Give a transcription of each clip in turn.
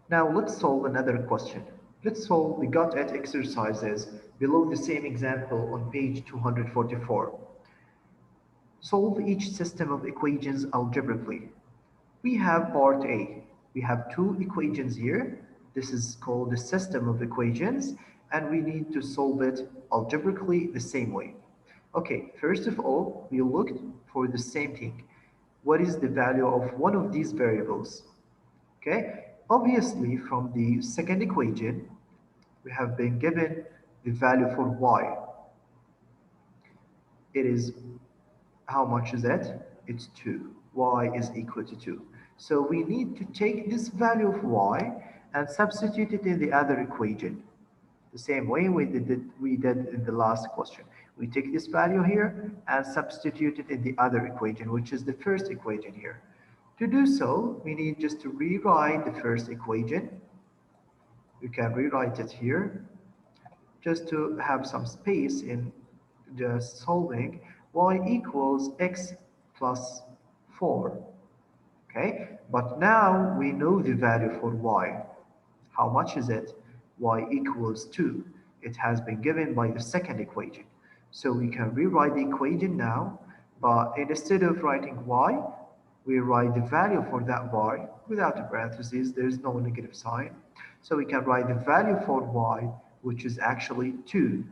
Now let's solve another question. Let's solve the got at exercises below the same example on page 244. Solve each system of equations algebraically. We have part A. We have two equations here. This is called the system of equations, and we need to solve it algebraically the same way. Okay, first of all, we looked for the same thing. What is the value of one of these variables? Okay, obviously from the second equation, we have been given the value for y. It is, how much is that? It's 2. Y is equal to 2. So we need to take this value of y and substitute it in the other equation. The same way we did in the last question. We take this value here and substitute it in the other equation, which is the first equation here. To do so, we need just to rewrite the first equation. You can rewrite it here just to have some space in just solving. Y equals x plus 4. Okay, but now we know the value for y. How much is it? Y equals 2. It has been given by the second equation. So we can rewrite the equation now, but instead of writing y, we write the value for that y without a parentheses. There's no negative sign. So we can write the value for y, which is actually 2.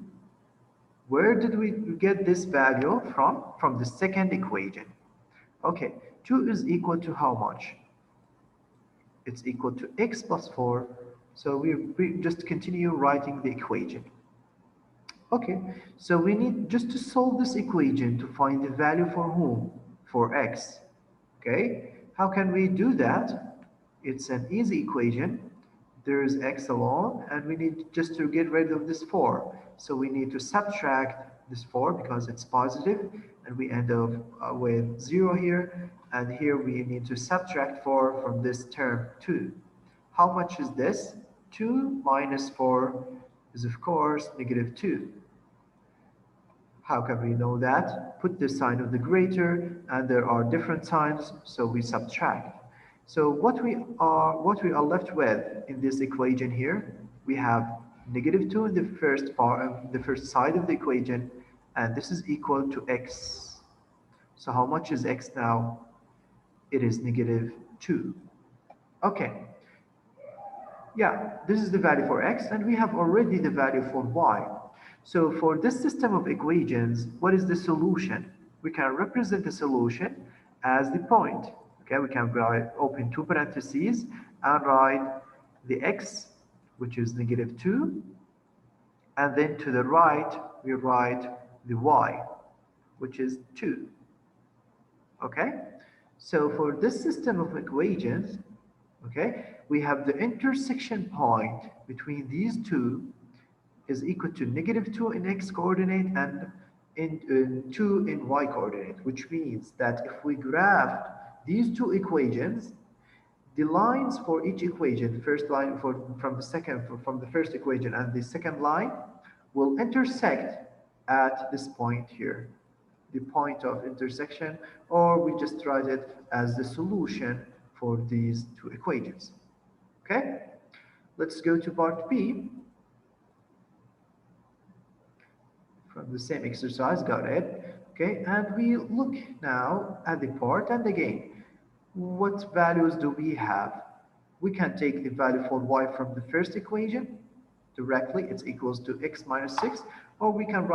Where did we get this value from? From the second equation. Okay, 2 is equal to how much? It's equal to x plus 4. So we just continue writing the equation. Okay, so we need just to solve this equation to find the value for whom? For x. Okay, how can we do that? It's an easy equation. There is x alone, and we need just to get rid of this 4. So we need to subtract this 4 because it's positive, and we end up with 0 here. And here we need to subtract 4 from this term 2. How much is this? 2 minus 4 is, of course, negative 2. How can we know that? Put the sign of the greater, and there are different signs, so we subtract. So what we are left with in this equation here, we have negative 2 in the first part, the first side of the equation, and this is equal to x. So how much is x now? It is negative 2. Okay. Yeah, this is the value for x, and we have already the value for y. So for this system of equations, what is the solution? We can represent the solution as the point. Okay, we can write open two parentheses and write the x, which is negative 2, and then to the right, we write the y, which is 2. Okay, so for this system of equations, okay, we have the intersection point between these two is equal to negative 2 in x coordinate and 2 in y coordinate, which means that if we graph these two equations, the lines for each equation, first line from the first equation and the second line will intersect at this point here, the point of intersection, or we just write it as the solution for these two equations. Okay, let's go to part B. From the same exercise, got it. Okay, and we look now at the part, and again, what values do we have? We can take the value for y from the first equation directly, it's equals to x minus 6, or we can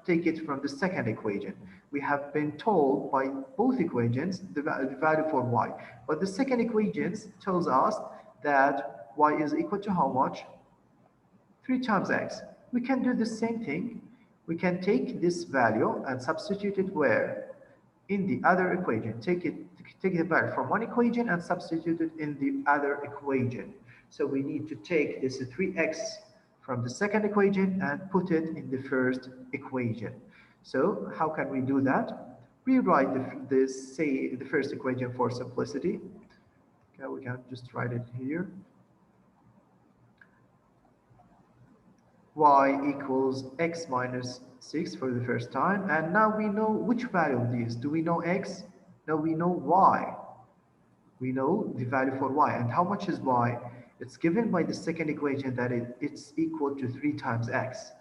take it from the second equation. We have been told by both equations the value for y, but the second equation tells us that y is equal to how much? 3 times x. We can do the same thing. We can take this value and substitute it where? In the other equation. Take the value from one equation and substitute it in the other equation. So we need to take this 3x from the second equation and put it in the first equation. So how can we do that? Rewrite the first equation for simplicity. Okay, we can just write it here. Y equals x minus 6 for the first time, and now we know which value of these. Do we know x? No, we know y. We know the value for y. And how much is y? It's given by the second equation that it's equal to 3 times x.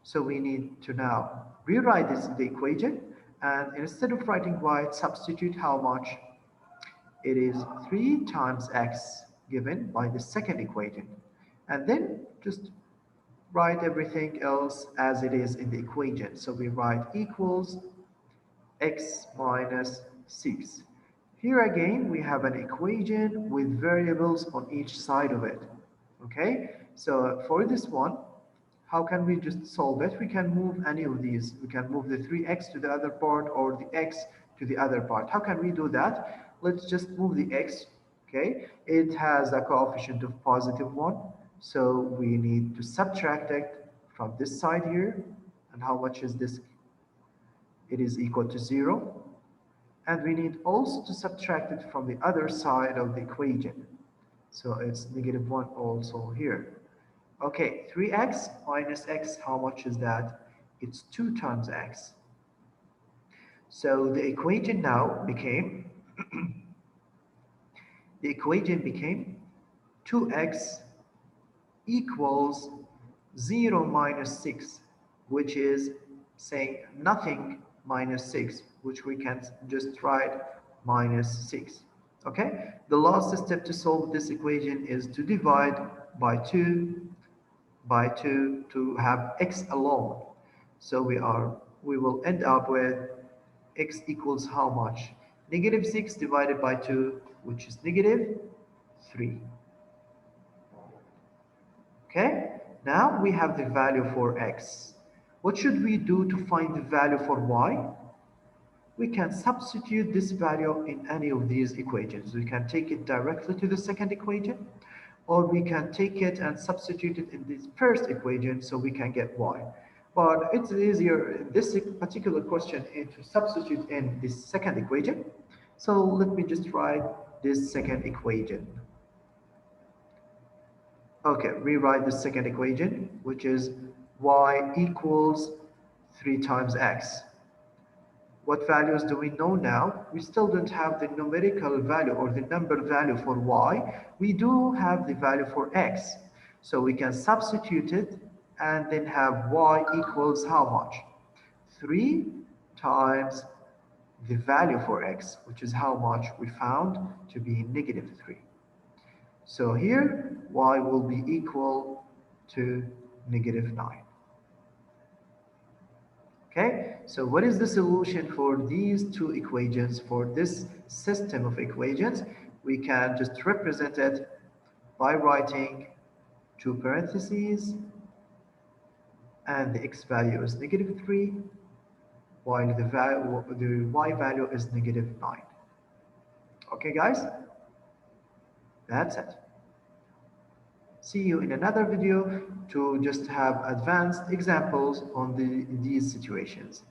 So we need to now rewrite this in the equation, and instead of writing y, substitute how much? It is 3 times x given by the second equation. And then just write everything else as it is in the equation. So we write equals x minus 6. Here again, we have an equation with variables on each side of it. Okay, so for this one, how can we just solve it? We can move any of these. We can move the 3x to the other part or the x to the other part. How can we do that? Let's just move the x. Okay, it has a coefficient of positive 1. So we need to subtract it from this side here. And how much is this? It is equal to 0. And we need also to subtract it from the other side of the equation. So it's negative 1 also here. Okay, 3x minus x, how much is that? It's 2 times x. So the equation now became, the equation became 2x equals 0 minus 6, which is saying nothing minus 6, which we can just write minus 6. Okay, the last step to solve this equation is to divide by 2 to have x alone. So we will end up with x equals how much? Negative 6 divided by 2, which is negative 3. Okay, now we have the value for x. What should we do to find the value for y? We can substitute this value in any of these equations. We can take it directly to the second equation, or we can take it and substitute it in this first equation so we can get y. But it's easier in this particular question to substitute in this second equation. So let me just write this second equation. Okay, rewrite the second equation, which is y equals 3 times x. What values do we know now? We still don't have the numerical value or the number value for y. We do have the value for x. So we can substitute it and then have y equals how much? 3 times the value for x, which is how much we found to be negative 3. So here, y will be equal to negative 9. Okay, so what is the solution for these two equations? For this system of equations, we can just represent it by writing two parentheses, and the x value is negative 3, while the y value is negative 9. Okay, guys, that's it. See you in another video to just have advanced examples on these situations.